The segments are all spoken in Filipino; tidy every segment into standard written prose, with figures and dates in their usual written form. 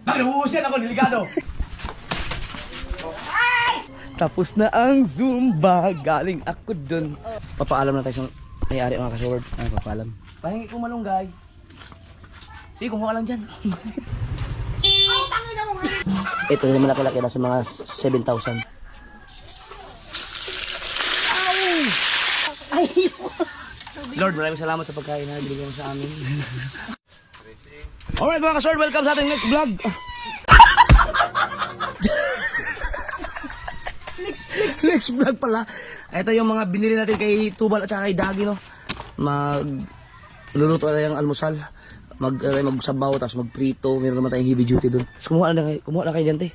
Bakit nabuhusin ako, delikado? Tapos na ang Zumba, galing ako dun. Papaalam na tayo sa may-ari mga kasword. Ay, papaalam. Pahingi ko malunggay. Sige, kumuha lang dyan. Ito naman ako laki na sa mga 7,000. Lord, maraming salamat sa pagkain na binigyan mo sa amin. Alright mga kasword, welcome sa ating next vlog. Next vlog pala. Ito yung mga binili natin kay Tubal at saka kay Dagi, no? Luluto na yung almusal. Magsabaw, tapos magprito. Meron naman tayong heavy duty dun. Tapos kumuha na kayo dyan, te.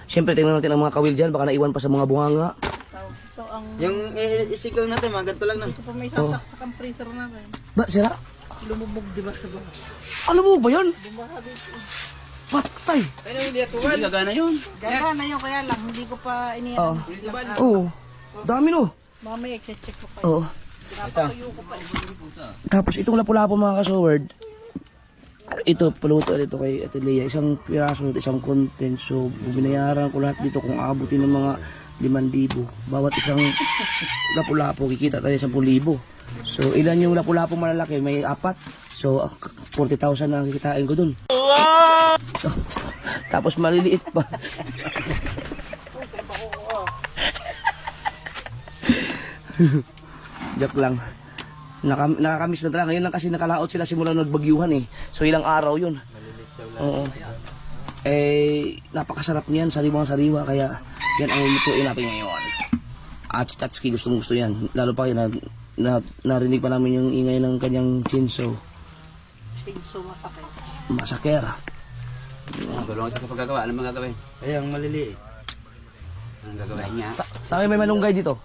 Siyempre, tingnan natin ang mga kawil dyan. Baka naiwan pa sa mga bunganga. Yung isigaw natin, mga ganito lang na. Ito pa may sasaksak ang freezer na rin. Ba, sira? Lumubog diba sa baba? Alam mo ba yun? Bumaha dito. Patay. Hindi gagana yun. Ganda na yun, kaya lang, hindi ko pa iniyan. Oo. Dami, no? Mamaya, check ko pa. Oo. Pinapatuyo ko pa. Tapos itong lapu-lapu mga kasword, ito, paluto dito kay Ate Lea. Isang piraso, isang content. So, binayaran ko lahat dito kung abutin ng mga 5,000. Bawat isang lapu-lapu, kikita tayo 10,000. So, ilan yung lapu-lapu malalaki? May 4. So, 40,000 na kikitain ko dun. Wow! Tapos maliliit pa. Joke lang. Nakakamiss na talaga. Ngayon lang kasi nakalaot sila simula nagbagyuhan eh. So ilang araw yun. Oo. Eh, napakasarap niyan. Sariwang-sariwa. Kaya yan ang lutuin natin ngayon. Tatski, gustong-gusto yan. Lalo pa yun, narinig pa namin yung ingay ng kanyang chinso. Pinso masakit. Masaker. Gulong ito sa paggagawa. Ano mga gagawin? Ayan, maliliit. Ang gagawin niya? Sa akin may malunggay dito.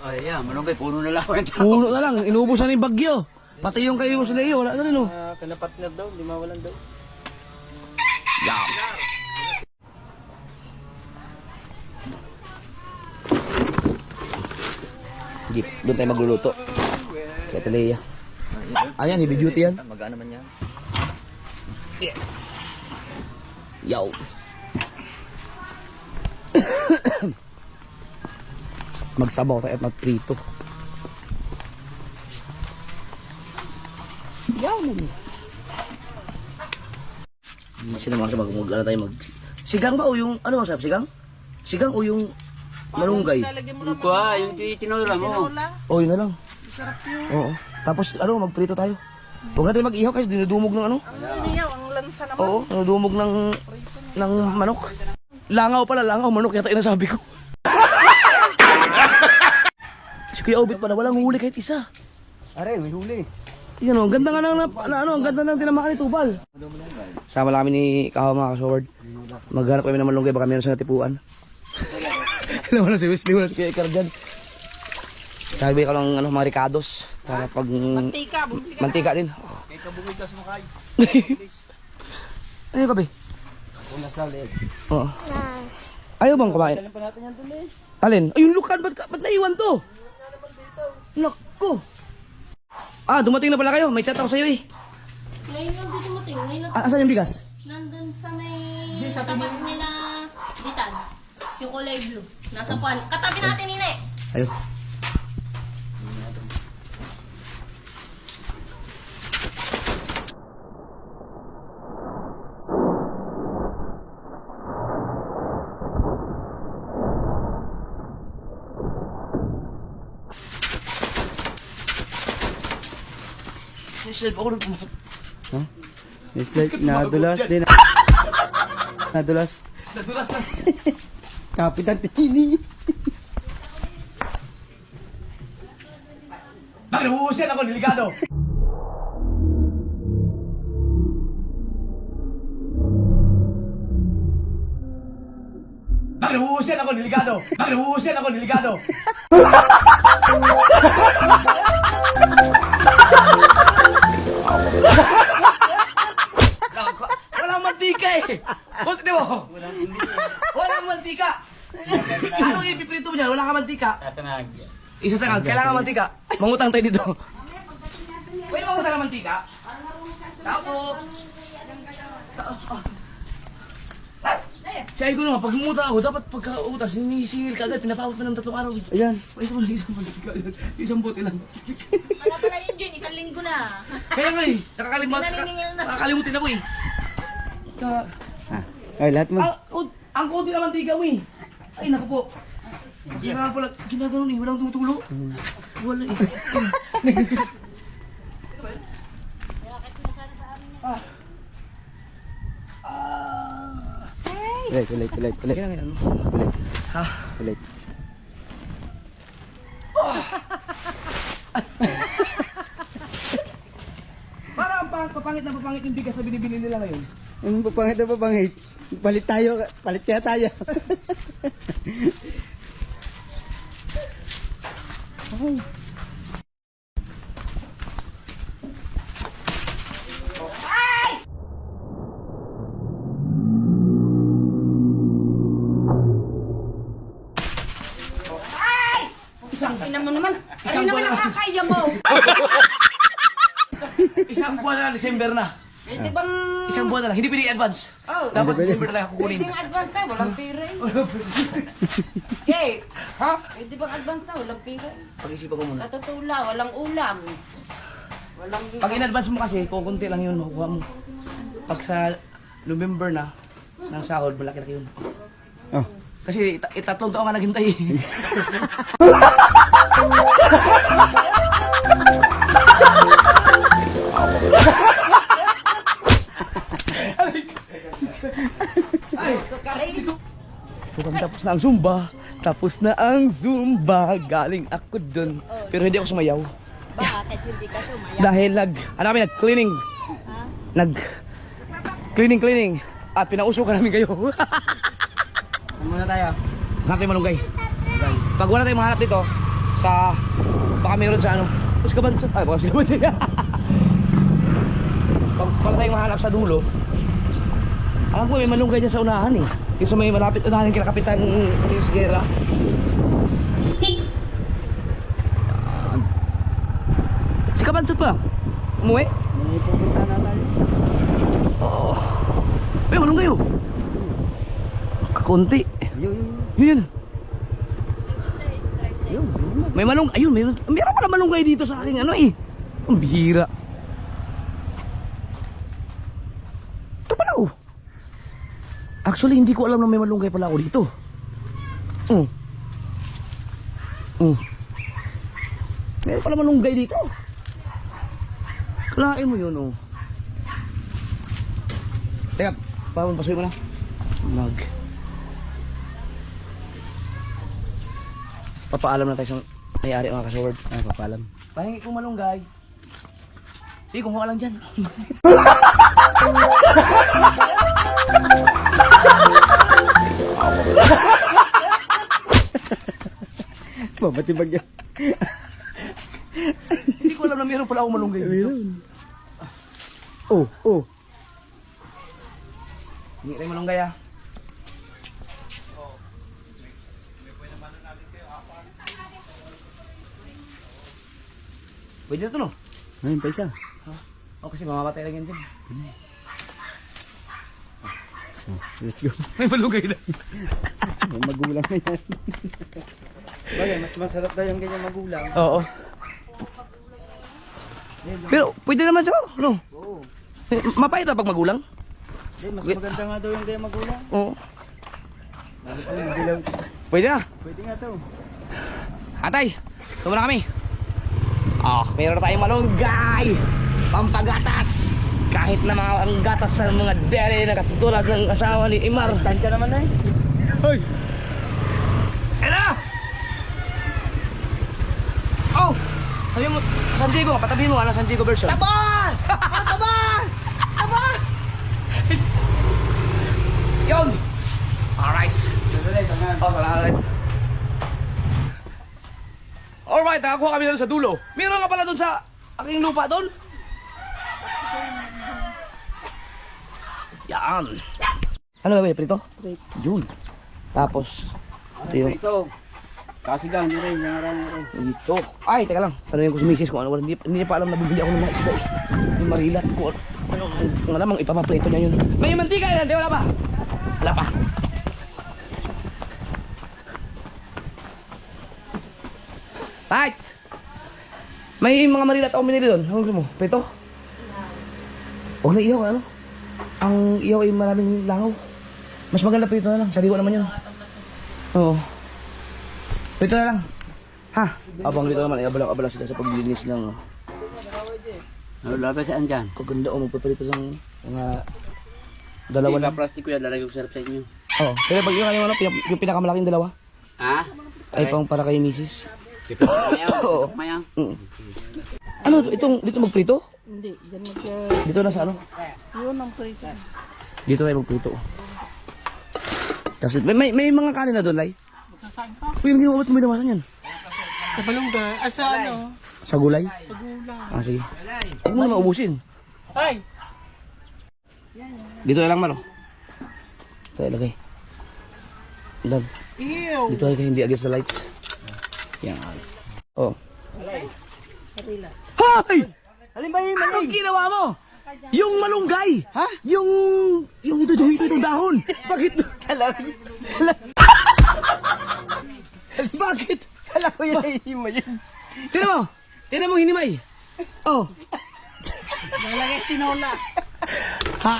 Ay, yeah, malunggay. Puno na lang. Puno na lang. Inubusan na yung bagyo. Pati yung kayo sa Leo. Wala na rin, oh. Kanapatner daw, di mawalan daw. Yum. Jeep, doon tayo magluluto. Kaya Lea. Ayan, heavy duty yan. Magana man yan. Yaw. Magsabaw tayo at magprito. Yaw mo. Sino mga mag tayo mag... Sigang ba o yung... Ano bang sarap? Sigang? Sigang o yung malunggay? Lalagyan mo Yung naman. kuha, yung tinula mo. Tinola. O yun na lang. Sarap yun. Oo. Tapos ano, magprito tayo. Huwag natin mag-ihaw kasi dinudumog ng ano. Ang iniyaw, ang lansa naman. Oo, dinudumog ng manok. Langaw pala, langaw. Manok yata inasabi ko. Si Kuya Obit pa na walang huli kahit isa. Are, may huli. Yan o, ang ganda nga ang ganda ng tinamaan ni Tubal. Sama lang kami ni Kahaw mga kasword. Maghanap kami ng malunggay, baka meron sa natipuan. Alam mo na si Wesley, wala si Kuya Icar dyan. Sabi ko lang mga ricados. Para pag... Mantika, bumili ka. Mantika din. Kaya kabungid ka sumakay. Ano ka ba? Unas lang leeg. Oo. Ayaw bang kumain? Talin pa natin yan dun eh. Alin? Ayun, lukan, ba't naiwan to? Naku. Ah, dumating na pala kayo. May chat ako sa'yo eh. Ngayon lang din dumating. Ngayon lang Asan yung bigas? nandun sa may tapat nila Ditan. Yung kulay blue. Nasa pan. Katabi natin, Nina eh. Ayun. Niself ako rin. Huh? Nadulas din. Nadulas. Nadulas na. Kapitan Tini. Bakit nabuhusin ako, delikado? Bakit nabuhusin ako, delikado? Bakit nabuhusin ako, delikado? Walang mantika eh. Kunti mo. Walang mantika. Anong ipiprito mo dyan? Wala ka mantika. Isa sa kailangan mantika. Mangutang tayo dito. Pwede mangutang ng mantika? Tao po. Kaya ko naman, pag muta ako, dapat pagka-utas, sinisingil ka agad, pinapawat mo ng 3 araw. Ayan. Ay, ito mo lang isang balik ka. Isang bote lang. Wala pala yun, Jun. 1 linggo na. Kaya nga eh, Naniningil na. nakakalimutin ako eh. Ay, lahat mo. Ang konti naman tiga mo eh. Ay, naku po. Kailangan pala, ginagano eh, walang tumutulo. Wala eh. Ulit. Kaya nga ano? Ha? Ulit. Para ang papangit na papangit yung bigas na binibili nila ngayon. Ang papangit na papangit. Palit kaya tayo. Ina mo naman. Isang buwan na. Nakakaya mo. Isang buwan na, December na. Pwede bang... Isang buwan na lang, hindi pwede i-advance. Oh, Dapat Hindi December na lang kukunin. pwedeng advance na. Walang pera eh. Okay. Ha? Pwede bang advance na? Walang pera eh. Pag-isipan ko muna. Sa totoo lang, walang ulam. Walang... Pag in-advance mo kasi, kukunti lang yun makukuha mo. Pag sa November na, ng sahod, malaki-laki yun. Oh. Kasi 3 taon ka naghintay. Mukhang tapos na ang Zumba. Tapos na ang Zumba. Galing ako dun. Pero hindi ako sumayaw. Bakit hindi ka sumaya? Dahil nag-cleaning. Ha? Cleaning. At pinausukan namin kayo. Ano muna tayo? Hanap tayo malunggay. Pag wala tayong mahanap dito, baka mayroon sa ano. Bus ka ba? Ay, baka sila ba siya? Pag wala tayong mahanap sa dulo, alam ko may malunggay dyan sa unahan eh. Yung sa may malapit unahan kila Kapitan Luis Guerra. Si Kabansot pa. Umuwi? May pupunta na tayo. Oo. May malunggay oh. Kakunti. Yun. May malunggay. Ayun, meron pala malunggay dito sa aking ano eh. Ang bihira. Ito pala oh. Actually, hindi ko alam na may malunggay pala ako dito. Meron pala malunggay dito. Kalain mo yun oh. Teka, pasuyo mo na. Papaalam na tayo sa may-ari mga kasword. Papaalam. Pahingi kong malunggay. Sige, kumuha lang dyan. Mabatibag yan. Hindi ko alam na meron pala akong malunggay dito. Oh. Hingi tayo malunggay ah. Pwede na ito no? Ayun, paisa. O kasi mamamatay lang yan dyan. So, let's go. May malunggay na. May magulang na yan. Bagay, mas masarap daw yung ganyan magulang. Oo. Pero pwede naman siya, no? Oo. Mapait na pag magulang? Mas maganda nga daw yung ganyan magulang. Oo. Lalo pa yung magulang. Pwede na. Pwede nga to. Atay, tumo na kami. Meron na tayong malunggay. Pampagatas. Kahit na mga ang gatas sa mga deli na katulad ng asawa ni Imar. Stand ka naman na eh. Hoy! Era! Oh! Sabi mo, San Diego, patabihin mo, San Diego version. Tabon! Tabon! Tabon! Yun! Alright. Alright. Alright, nakakuha kami doon sa dulo. Meron nga pala doon sa aking lupa doon. Yan. Ano ba prito? Yun. Tapos, ito yung... Ito. Kasigang nyo rin, yung marami rin. Ito. Ay, teka lang. Tanungin ko si misis kung ano. Hindi niya pa alam na bibili ako ng mga isda eh. Yung marilat ko. Ano, kung alam, ipapaprito niya yun. May mantika yan, di wala pa? Wala pa. Lights! May mga marilat ako minili doon. Ano gusto mo? Prito? O, na ihaw, ano? Ang ihaw ay maraming langaw. Mas maganda prito na lang. Sariwa naman yun. Oo. Prito na lang. Ha? Abang dito naman, abang sila sa paglilinis ng... Wala pa saan dyan? Kaganda o magpaprito ng mga dalawa Hindi lang. ka plastic ko yan, lalagay ko sa harap sa inyo. Oo. Pero pag yung ano, yung pinakamalaking dalawa, Ha? ay pang para kay misis. Oo. Mayang. Ano, dito magprito? Hindi, dyan Dito na sa ano? yun ang prito. Dito tayo magprito. Kasi may mga kanin na doon, Lai. Saan ka? Uy, hindi mo ba't kuminawasan yan? Sa balungga. Sa ano? Sa gulay? Sa gula. Ah, sige. Huwag mo na maubusin. Ay! Dito na lang, Maro. Ito, ilagay. Dan. Ew! Dito ay hindi against the lights. Yan. Oh. Hay! Alin ba yung Anong ginawa mo? Yung malunggay! Ha? Yung ito dahon! Bakit? Bakit? Kala ko yun ay hima yun. Tinan mo hinimay. Oh. Nalagay tinola. Ha?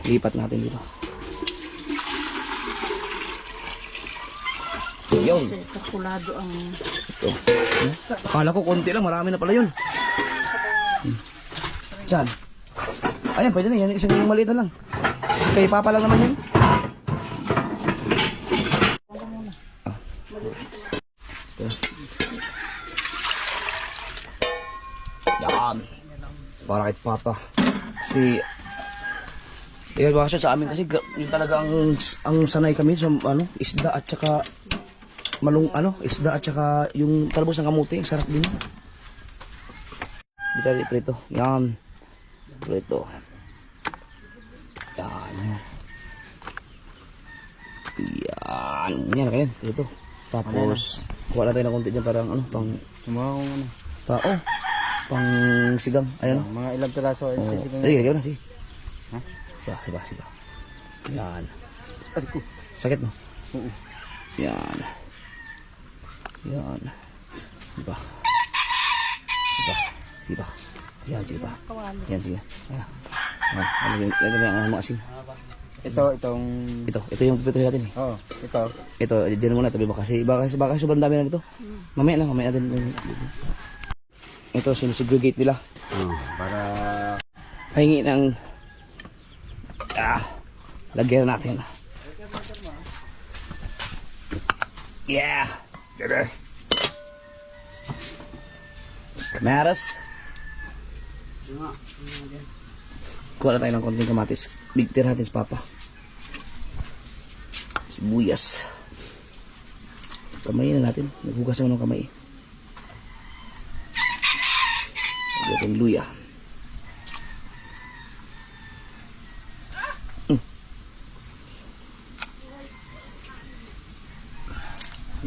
Lipat natin dito. Yun. Kakulado ang... Ito. Akala ko konti lang, marami na pala yun. Diyan. Ayan, pwede na yan. Isang yung maliit na lang. Kay Papa lang naman yan. Yan. Para kay Papa. Kasi yan bakasyon sa amin kasi yun talaga ang sanay kami sa isda at saka isda at saka yung talbos ng kamuti, sarap din. Dito tayo prito. Yan. Prito. Yan. Yan. Yan kayo. Prito. Tapos kuha na tayo ng konti dyan parang pang tao. Pang sigang. Ayan. Mga ilang piraso ay Sige, lagyan na. Sige. Ha? Siga. Yan. Sakit mo? Oo. Yan. Yan. Diba? Sige. Yan, sige pa. Yan, sige. Ayan. Lagyan na ang mga asin. Ito Ito yung pipituloy natin eh. Oo, ito. Ito, dyan muna ito. Baka sobrang dami na ito. Mamaya din. Ito, sinisegregate nila. Para... Pahingi ng... lagyan na natin. Yeah! Ganda. Kamaras. Kuha na tayo ng konting kamatis. Big tira natin sa Papa. Sibuyas. Kamay na natin. Naghugas naman ng kamay. Lagyan luya.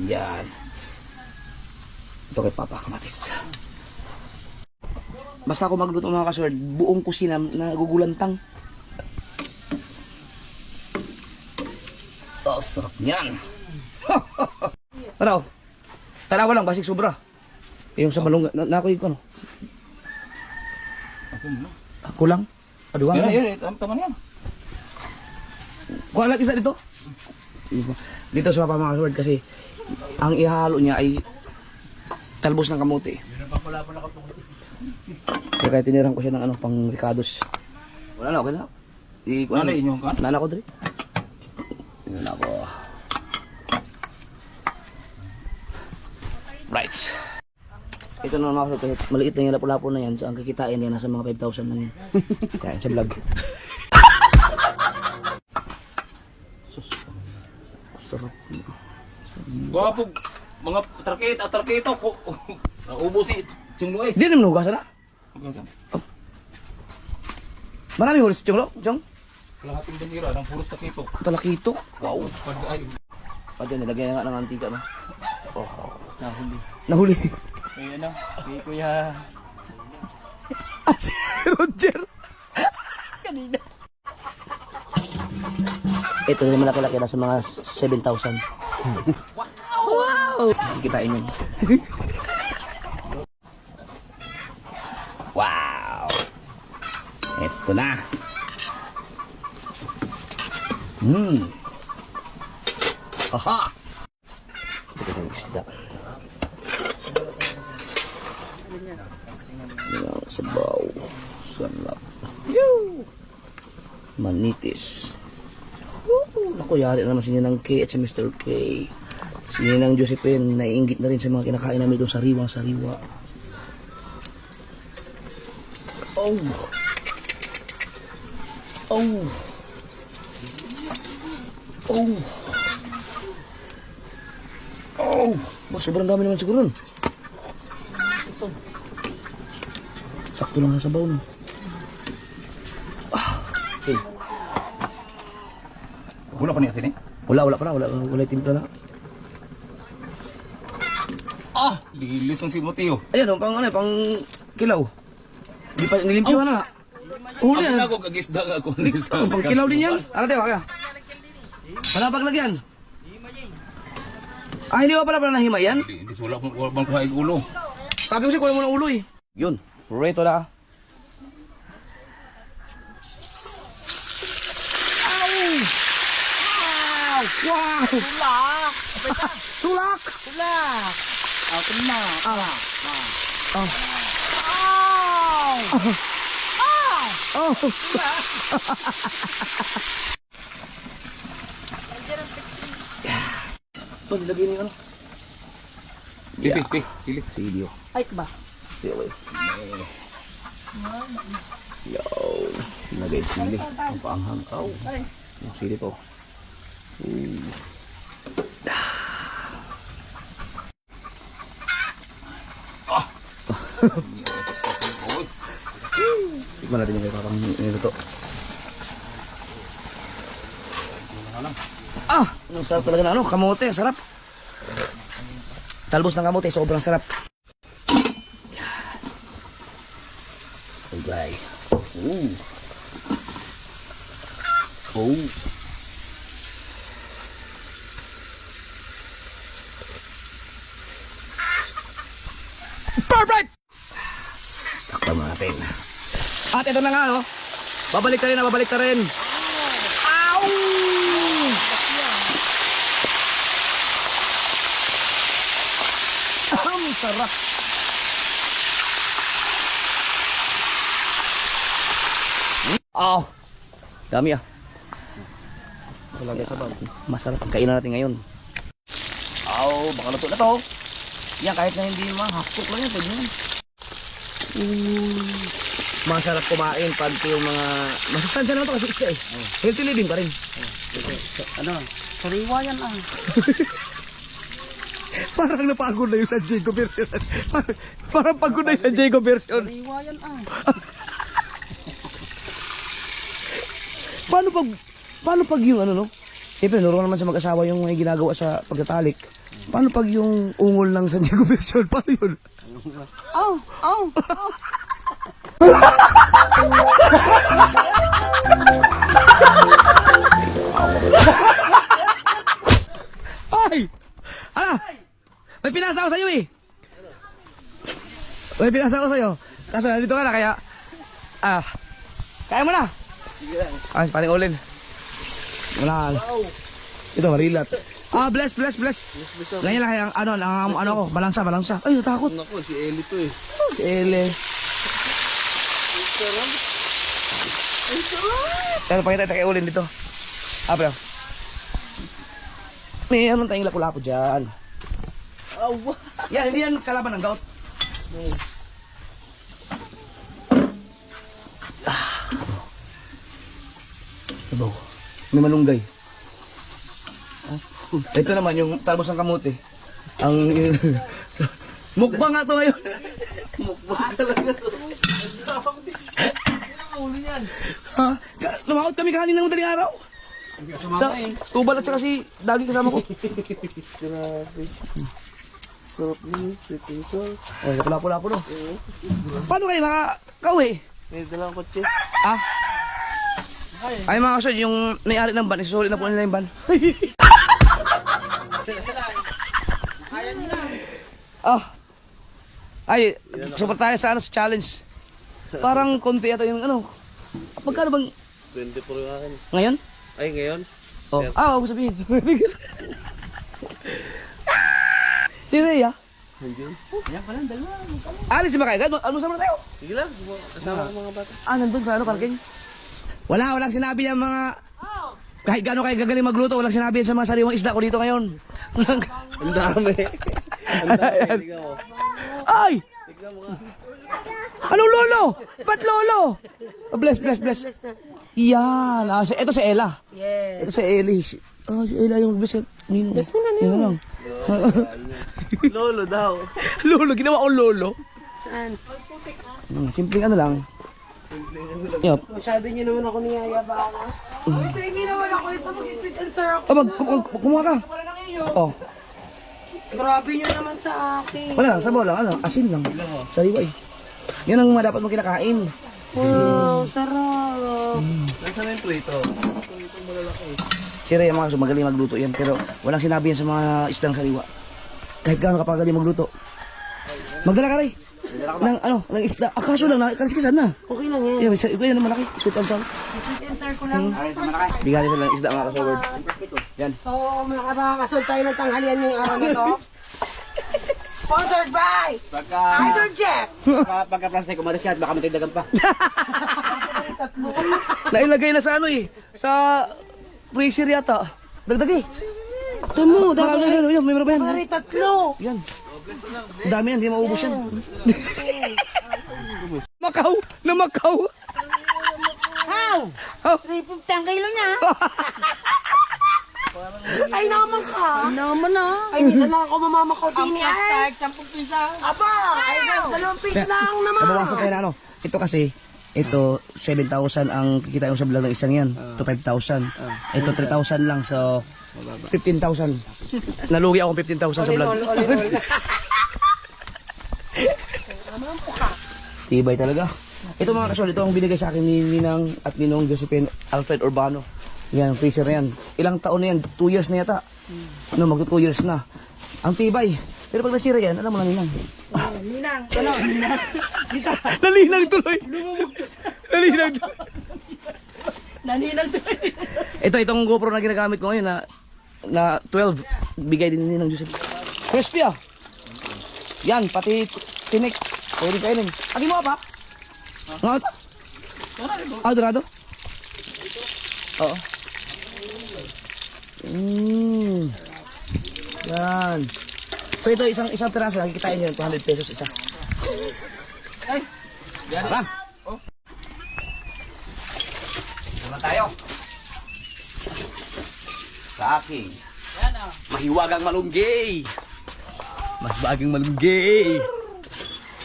Yan. Ito kay Papa kamatis. Basta ako magluto mga kasword, buong kusina na gugulantang. Oh, sarap niyan. Ano? Tanawa lang, basig sobra. Yung sa malunga, nakuha ko ano? Ako lang? Aduwa lang. Tama yan. Kuha lang isa dito. Dito sa Papa mga kasword kasi ang ihalo niya ay talbos ng kamote. Kaya kahit tinirang ko siya ng pang ricados. Wala na, okay na. Wala inyong kan? Nana ko, Dre. Nana ko. Right. Ito na mga kasword, kahit maliit na yung lapo-lapo na yan, so ang kikitain yan, nasa mga 5,000 lang yan. Kaya sa vlog. Sarap. Gwapo, mga tarkito ko. Naubos si Chong Luis. Di naman hugasan na. Maraming hulis, Chong Lo? Chong? Lahating bandira ng puros takito. Talakito. Wow. Pag-ay. Pwede, nilagay na nga ng antika na. Oh, nahuli. Kaya ano, kay Kuya. Si Roger. Kanina. Ito naman malaki-laki na sa mga 7,000. Wow! Kikitain yun. Wow! Ito na. Aha! Ito yung isda. Yung sabaw. Sarap. Manitis. Naku, yari na naman si Ninang K at si Mr. K. Si Ninang Josephine, naiinggit na rin sa mga kinakain namin doon sariwa-sariwa. Oh! Oh! Oh! Oh! Sobrang dami naman siguro nun. Sakto lang sa sabaw no. Okay. Wala pa niya sini? Wala timpla na. Ah! Lilis ng si Moteo. Ayan, pang kilaw. Di pa nilimpyuhan na. Huli yan. Ako kagisda nga ako. Pang kilaw din yan. Ano tayo, kaya? Wala paglagyan. Ah, hindi ba pala nahimay yan? Hindi wala bang kuhaig ulo. Sabi ko siya, kuha mo ng ulo eh. Yun, reto na. Wow! Sulak! Sulak! Sulak! Ako na. Oh! Ito, nilagay niyo ano? Pi. Sili. Video. Ay, ba? Sige, okay. Yo. Nilagay sili. Ang paanghang. Oh. Yung sili po. Tikman natin yung kay Papang niluto. Ah! Ang sarap talaga na ano, kamote, sarap. Talbos ng kamote, sobrang sarap. Okay. Oh. Perfect! Takpan natin. At ito na nga, no? Babalik ta rin. Ow! Ang sarap. Oh, dami ah. Talaga sa bag. Masarap ang kainan natin ngayon. Oh, baka luto na to. Yan, kahit na hindi mahapok lang yan, pwede yan. Masarap kumain pag yung mga... Masustansya naman ito kasi isda eh. Healthy living pa rin. Ano? Sariwa yan ah. Parang napagod na yung San Diego version. Parang pagod na yung San Diego version. Sariwa yan ah. Paano pag yung ano no? Siyempre, naroon naman sa mag-asawa yung may ginagawa sa pagtatalik. Paano pag yung ungol ng San Diego version? Paano yun? Oh. Ay! Ala! May pinasa ko sa'yo eh! May pinasa ko sa'yo. Kaso nandito ka na kaya... Kaya mo na! Ay, paling ulin. Wala. Ito, marilat. Bless. Ganyan lang kaya ano ko, balansa. Ay, natakot. Ako, si Eli to eh. Si Ele. Pero pakita tayo kay ulin dito. Bro. May anong tayong lapu-lapu dyan. Yan, hindi yan kalaban ng gout. Sabaw. May malunggay. Ito naman yung talbos ng kamote. Ang mukbang nga to ngayon. Mukbang talaga to. Ha? Lumakot kami kanina ng madaling araw. Sa tubal at saka si daging kasama ko. Grabe. Sarap niyo. Sweet and sour. Ay, pula-pula po no. Paano kayo makakauwi? May dalang kotse. Ay mga kasod, yung may-ari ng van, isusuli na po nila yung van. Ah. Ay, super tayo sa ano, sa challenge. Parang konti ata yung ano. Pagkano bang 24 yung akin. ngayon? Ay, ngayon? Oh, huwag mo sabihin. Si Rhea? Nandiyon. Alis di ba kayo? Ano sama na tayo? Sige lang, kasama ng mga bata. Nandun sa ano, parking? Walang sinabi yung mga... Kahit gano'n kayo gagaling magluto, walang sinabi yan sa mga sariwang isda ko dito ngayon. Ang dami. Ang dami. Tignan mo. Ay! Tignan mo nga. Ano lolo? Ba't lolo? Oh, bless. Yan. Ito si Ella. Yes. Ito si Ellie. Si Ella yung best. Nino. Best mo na Nino. Yan lang. Lolo daw. Lolo, ginawa ko lolo. Saan? Simpleng ano lang. Yup. Masyado nyo naman ako niyayabang. Hindi naman ako ito mag-sweet and sour ako. Kumuha ka. Oh. Grabe nyo naman sa akin. Wala lang, sabaw lang. Ano? Asin lang. Sariwa eh. Yan ang mga dapat mong kinakain. Wow, sarap. Nasaan na yung prito? Si Rhea mga kaso, magaling magluto yan. Pero walang sinabi yan sa mga isdang sariwa. Kahit gaano kapagaling magluto. Magdala ka Ray. Ng isda. Kaso lang, nakikasikisan na. Okay lang yan. Yan ang malaki. Sweet and sour. Sweet and sour ko lang. Bigyan nila ng isda mga kasaward. Yan. So, makakasol tayo ng tanghalian ngayong araw na to. Sponsored by Hydrojet. Pagka-Fransay, kumalis ka at baka matagdagan pa. Nailagay na sa ano eh. Sa freezer yata. Dagdag eh. Tamo, dami na yan. May meron pa yan. Pari tatlo. Yan. Dami yan, hindi maubos yan. Macau! Na Macau! How? Oh. 350 ang kilo niya. Ay naman ka. Ay naman ah. Ay minsan lang ako mamamakaw din eh. Ay, 10 piso. Aba, ay 2 piso lang naman. Nabawasan kayo na ano. Ito kasi, ito 7,000 ang kikita yung sa vlog ng isang yan. Ito 5,000. Ito 3,000 lang. So, 15,000. Nalugi ako 15,000 sa vlog. Tibay talaga. Ito mga kasol, ito ang binigay sa akin ni Ninang at Ninong Josephine Alfred Urbano. Yan, freezer na yan. Ilang taon na yan? 2 years na yata. No, magto 2 years na. Ang tibay. Pero pag nasira yan, alam mo na Ninang. Ninang, ano? Nalinang tuloy. Nalinang tuloy. Naninang tuloy. Itong GoPro na ginagamit ko ngayon na 12. Bigay din ni Ninang Josephine. Crispy ah. Yan, pati tinik. Pwede kainin. Agi mo pa? Nga ito? Dorado? Oo. Yan. So ito isang piraso, nakikitain nyo 200 pesos isa. Ay! Tara! Naman tayo. Sa aking mahiwagang malunggay. Mas baging malunggay.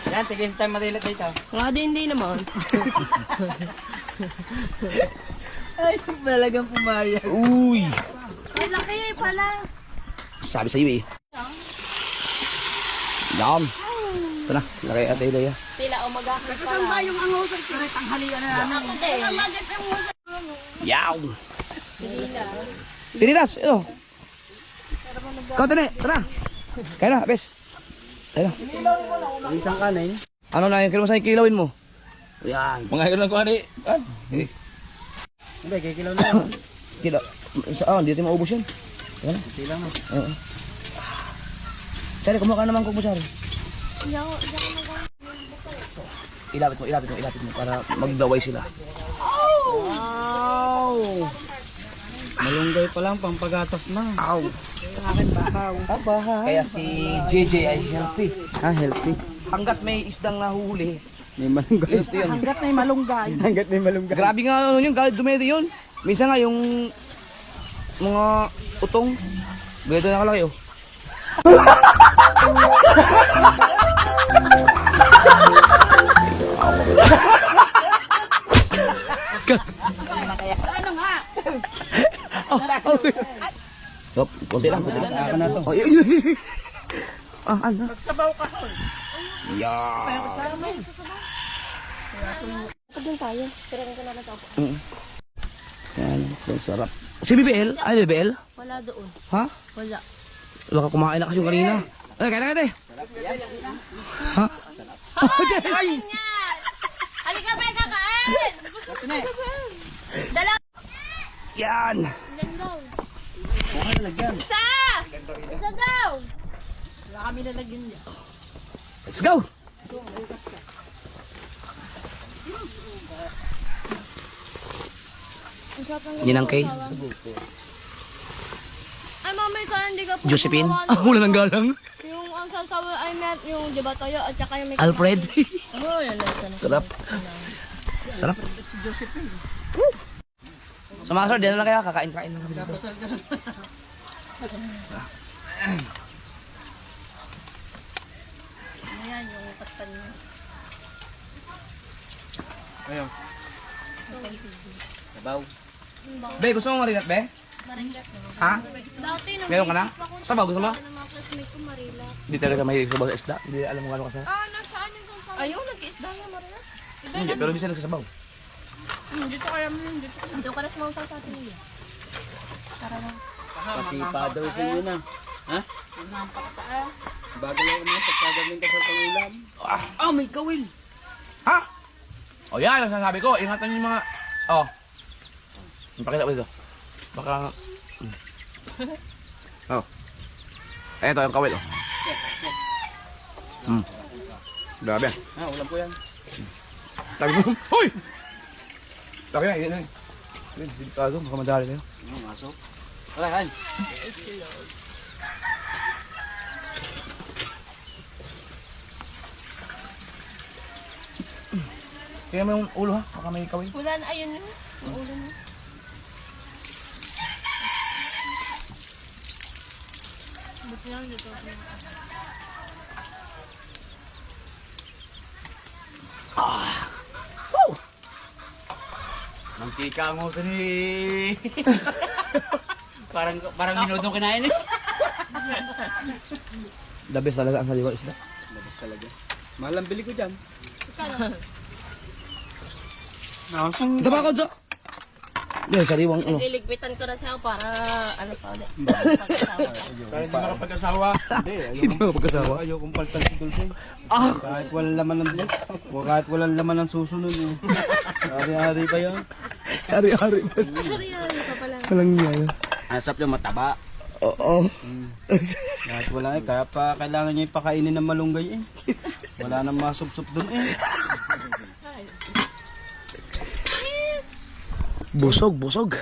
Yan, tigil tayo matilat dito. Nga din naman. Ay, talagang pumayag. Uy! Ay, laki pala. Sabi sa iyo eh. Yum! Ito na, laki Ate Leia. Sila umagakit pala. Kasama yung angusay ko rin tanghalian na namin. Ako din. Yaw! Tinitas! Ito! Ikaw tini! Tara! Kaya na, bes! Kaya na. Isang kanin. Ano na yung kilo sa kilawin mo? Yan. Mga kilo lang ko ani. Hindi, kikilaw na yun. Kilo. Hindi natin maubos yan. Yan. Silang na. Oo. Sari, kumuha ka naman kung musari. Ilapit mo para magdaway sila. Wow! Malunggay pa lang, pampagatas na. Ow! Aba, Kaya si JJ ay healthy. Healthy. Hanggat may isdang nahuhuli, may malunggay. healthy yun. Hanggat na yung malunggay. Hanggat may malunggay. Grabe nga ano yun, kahit dumedi yun. Minsan nga yung mga utong, ganito na kalaki oh. Ano nga? Stop, konti lang. Aka na to. Oh, yun. Ano? Tabaw ka hon. Yeah. Pagin tayo. Tiranin ko na lang ako. Yan, so sarap. Si BBL? Ay, BBL? Wala doon. Ha? Wala. Baka kumain na kasi yung kanina. Ay, kaya na kaya. Ha? Ay! Halika ba, kakain! Dala! Yan! Isa! Isa daw! Let's go! Yan ang kay Ay, mamay ka, hindi ka po Josephine. gumawa Ah, wala ng galang. Yung ang sasawa ay met, yung di ba toyo at saka yung may Alfred. Oh, yan lang. Sarap. Sarap. So mga sir, diyan na lang kaya kakain-kain lang kami dito. Ayan, yung patan niya. Ayun. Sabaw. Be, gusto mo marinat, be? Maringgat mo. Ha? Dati nang Meron ka na? Sabaw, gusto mo? ng mga classmate ko marila. Hindi talaga mahilig sa bawang isda. Hindi alam mo gano'n kasi. Ah, nasaan yung sasawa? Ayaw, nag-iisda niya, Marina. Hindi, pero hindi siya nagsasabaw. Dito kaya mo yun, dito. Dito ka na sumawsa sa atin niya. Tara na. Pasipa daw sa inyo na. Ha? Bago lang naman pagkagaling ka sa pangulam. Ah, may kawil. Ha? O yan, ang sinasabi ko. Ingatan niyo yung mga... Oh. Pakita ko dito. Baka... Oh. Ay, ito, yung kawil. Oh. Grabe. Ha, ulam ko yan. Sabi mo, hoy! Sabi na, yun. Delikado, baka madali tayo. Masok. Wala, kain. Kaya mo yung ulo ha, baka may kawil. Wala na, ayun yun. Yung ulo niya. Buti lang dito. Mantika ang uso ni... parang minodong kinain eh. The best talaga ang saliwa isda. Labas talaga. Mahal ang bili ko dyan. Tama ko, Jo! Yan, sariwang ano. Nagliligpitan ko na siya para ano pa ulit. Pagkasawa. Kahit hindi makapag-asawa. Hindi mo pagkasawa. Ayokong paltan si Dulce. Ah! Kahit walang laman ng blok. Kahit walang laman ng susunod. Ari-ari pa yan. Ari-ari ba? Hari-hari pa pala. Walang niya. Asap yung mataba. Oo. Kahit wala eh. Kaya pa kailangan niya ipakainin ng malunggay eh. Wala nang masupsup dun eh. Busog, busog.